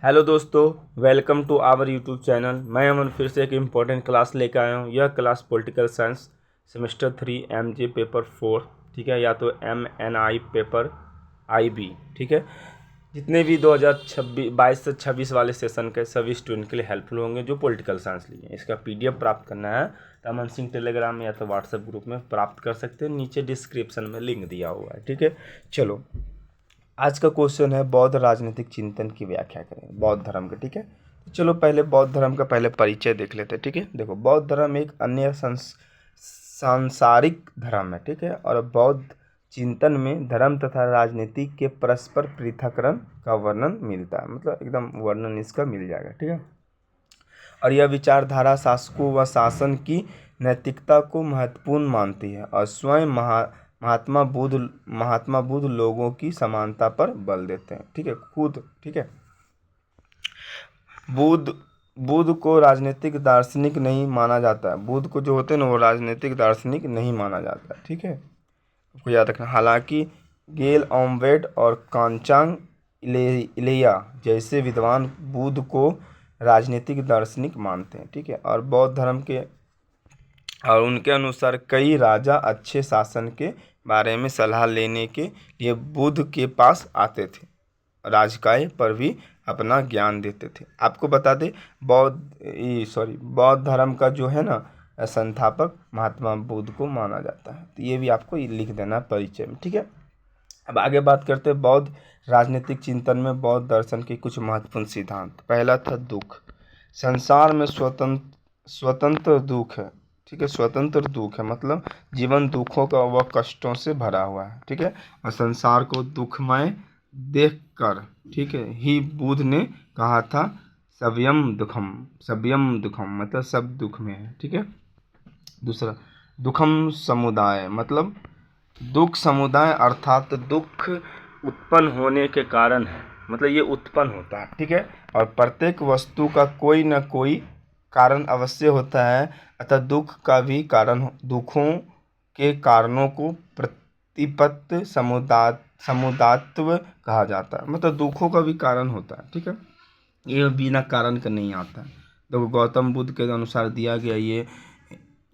Hello दोस्तों, welcome to our YouTube channel. मैं अमन फिर से एक इम्पोर्टेंट क्लास लेकर आया हूँ। यह class political science semester 3 MJ paper 4, ठीक है, या तो MNI पेपर IB, ठीक है। जितने भी 2022 से 26 वाले सेशन के सभी स्टूडेंट के लिए हेल्पफुल होंगे जो पॉलिटिकल साइंस लिए। इसका PDF प्राप्त करना है तो अमन सिंह टेलीग्राम या तो व्हाट्सएप ग्रुप में प्राप्त कर सकते हैं। नीचे डिस्क्रिप्शन में लिंक दिया हुआ है, ठीक है। चलो, आज का क्वेश्चन है बौद्ध राजनीतिक चिंतन की व्याख्या करें बौद्ध धर्म के, ठीक है। तो चलो पहले बौद्ध धर्म का पहले परिचय देख लेते हैं, ठीक है। देखो, बौद्ध धर्म एक अन्य सांसारिक धर्म है, ठीक है। और बौद्ध चिंतन में धर्म तथा राजनीति के परस्पर पृथककरण का वर्णन मिलता है, मतलब एकदम वर्णन इसका मिल जाएगा, ठीक है। और यह विचारधारा शासकों व शासन की नैतिकता को महत्वपूर्ण मानती है और स्वयं महात्मा बुद्ध लोगों की समानता पर बल देते हैं, ठीक है, खुद, ठीक है। बुद्ध को राजनीतिक दार्शनिक नहीं माना जाता है। बुद्ध को जो होते हैं ना, वो राजनीतिक दार्शनिक नहीं माना जाता है, ठीक है, आपको याद रखना। हालांकि गेल ऑम्वेट और कांचांग इलेया जैसे विद्वान बुद्ध को राजनीतिक दार्शनिक मानते हैं, ठीक है। और बौद्ध धर्म के और उनके अनुसार कई राजा अच्छे शासन के बारे में सलाह लेने के लिए बुद्ध के पास आते थे, राजकाय पर भी अपना ज्ञान देते थे। आपको बता दें, बौद्ध धर्म का जो है ना संस्थापक महात्मा बुद्ध को माना जाता है। तो ये भी आपको लिख देना परिचय में, ठीक है। अब आगे बात करते हैं बौद्ध राजनीतिक चिंतन में बौद्ध दर्शन के कुछ महत्वपूर्ण सिद्धांत। पहला था दुख। संसार में स्वतंत्र दुख है, ठीक है। स्वतंत्र दुख है मतलब जीवन दुखों का व कष्टों से भरा हुआ है, ठीक है। और संसार को दुखमय देखकर, ठीक है, ही बुद्ध ने कहा था सभ्यम दुखम मतलब सब दुख में है, ठीक है। दूसरा, दुखम समुदाय मतलब दुख समुदाय अर्थात दुख उत्पन्न होने के कारण है, मतलब ये उत्पन्न होता है, ठीक है। और प्रत्येक वस्तु का कोई न कोई कारण अवश्य होता है, अतः दुख का भी कारण, दुखों के कारणों को प्रतिपत्ति समुदात्व कहा जाता है, मतलब दुखों का भी कारण होता है, ठीक है। ये बिना कारण का नहीं आता है। देखो, गौतम बुद्ध के अनुसार दिया गया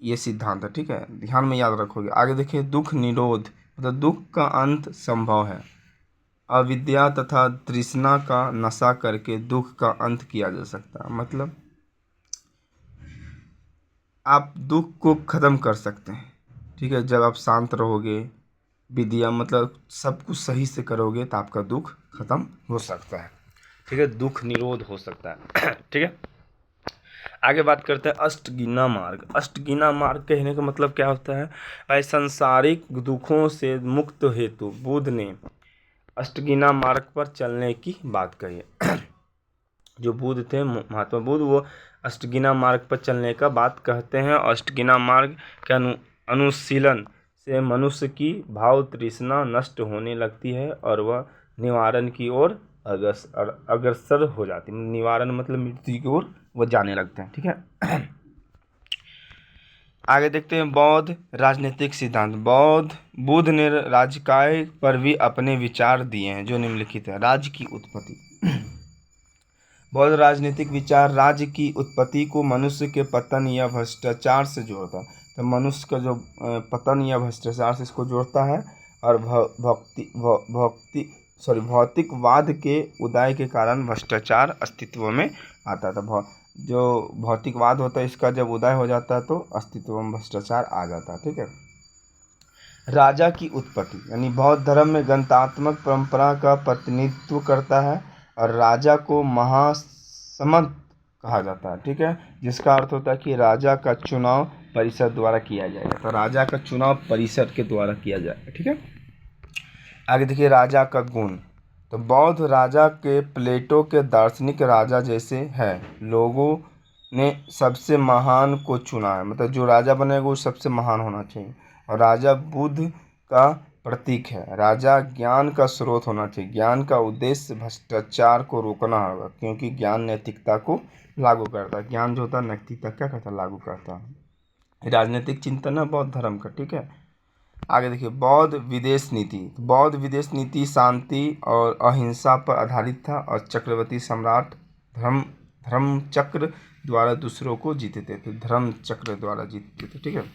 ये सिद्धांत है, ठीक है, ध्यान में याद रखोगे। आगे देखिए, दुख निरोध मतलब दुख का अंत संभव है। अविद्या तथा तृष्णा का नशा करके दुख का अंत किया जा सकता है, मतलब आप दुख को ख़त्म कर सकते हैं, ठीक है, जब आप शांत रहोगे, विद्या मतलब सब कुछ सही से करोगे तो आपका दुख ख़त्म हो सकता है, ठीक है, दुख निरोध हो सकता है ठीक है। आगे बात करते हैं अष्टगिना मार्ग। अष्टगिना मार्ग कहने का मतलब क्या होता है भाई? सांसारिक दुखों से मुक्त हेतु बुद्ध ने अष्टगिना मार्ग पर चलने की बात कही है जो बुद्ध थे, महात्मा बुद्ध, वो अष्टगिना मार्ग पर चलने का बात कहते हैं। अष्टगिना मार्ग के अनुशीलन से मनुष्य की भाव तृष्णा नष्ट होने लगती है और वह निवारण की ओर अग्रसर हो जाती है। निवारण मतलब मृत्यु की ओर वो जाने लगते हैं, ठीक है। आगे देखते हैं बौद्ध राजनीतिक सिद्धांत। बुद्ध ने राजकाय पर भी अपने विचार दिए हैं जो निम्नलिखित है। राज्य की उत्पत्ति। बौद्ध राजनीतिक विचार राज्य की उत्पत्ति को मनुष्य के पतन या भ्रष्टाचार से जोड़ता है। तो मनुष्य का जो पतन या भ्रष्टाचार से इसको जोड़ता है और भौतिकवाद के उदय के कारण भ्रष्टाचार अस्तित्व में आता था। जो भौतिकवाद होता है इसका जब उदय हो जाता है तो अस्तित्व में भ्रष्टाचार आ जाता है, ठीक है। राजा की उत्पत्ति यानी बौद्ध धर्म में गणतांत्रिक परंपरा का प्रतिनिधित्व करता है और राजा को महासमंत कहा जाता है, ठीक है, जिसका अर्थ होता है कि राजा का चुनाव परिषद द्वारा किया जाएगा। तो राजा का चुनाव परिषद के द्वारा किया जाएगा, ठीक है। आगे देखिए, राजा का गुण। तो बौद्ध राजा के प्लेटो के दार्शनिक राजा जैसे है, लोगों ने सबसे महान को चुना है, मतलब जो राजा बनेगा वो सबसे महान होना चाहिए। और राजा बुद्ध का प्रतीक है। राजा ज्ञान का स्रोत होना चाहिए। ज्ञान का उद्देश्य भ्रष्टाचार को रोकना होगा, क्योंकि ज्ञान नैतिकता को लागू करता है। ज्ञान जो होता है नैतिकता क्या करता है? लागू करता है। राजनीतिक चिंतन है बौद्ध धर्म का, ठीक है। आगे देखिए बौद्ध विदेश नीति। बौद्ध विदेश नीति शांति और अहिंसा पर आधारित था और चक्रवर्ती सम्राट धर्मचक्र द्वारा दूसरों को जीतते थे। धर्मचक्र द्वारा जीतते थे, ठीक है।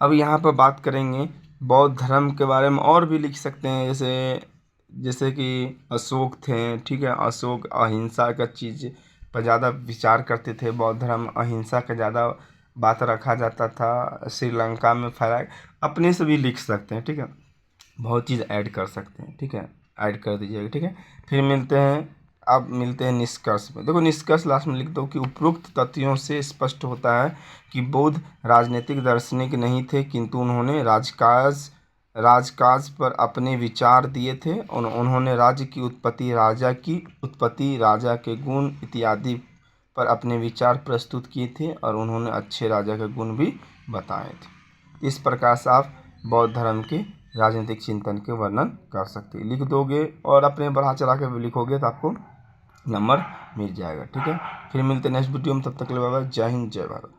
अब यहाँ पर बात करेंगे बौद्ध धर्म के बारे में, और भी लिख सकते हैं, जैसे कि अशोक थे, ठीक है। अशोक अहिंसा का चीज़ पर ज़्यादा विचार करते थे। बौद्ध धर्म अहिंसा का ज़्यादा बात रखा जाता था। श्रीलंका में फैला, अपने से भी लिख सकते हैं, ठीक है। बहुत चीज़ ऐड कर सकते हैं, ठीक है, ऐड कर दीजिएगा, ठीक है। फिर मिलते हैं, अब मिलते हैं निष्कर्ष में। देखो निष्कर्ष लास्ट में लिख दो कि उपरोक्त तथ्यों से स्पष्ट होता है कि बौद्ध राजनीतिक दार्शनिक नहीं थे, किंतु उन्होंने राजकाज पर अपने विचार दिए थे। उन्होंने राज्य की उत्पत्ति, राजा के गुण इत्यादि पर अपने विचार प्रस्तुत किए थे और उन्होंने अच्छे राजा के गुण भी बताए थे। इस प्रकार से आप बौद्ध धर्म के राजनीतिक चिंतन के वर्णन कर सकते हैं। लिख दोगे और अपने बढ़ा चढ़ा के भी लिखोगे तो आपको नंबर मिल जाएगा, ठीक है। फिर मिलते हैं नेक्स्ट वीडियो में, तब तक के लिए बाय बाय। जय हिंद, जय भारत।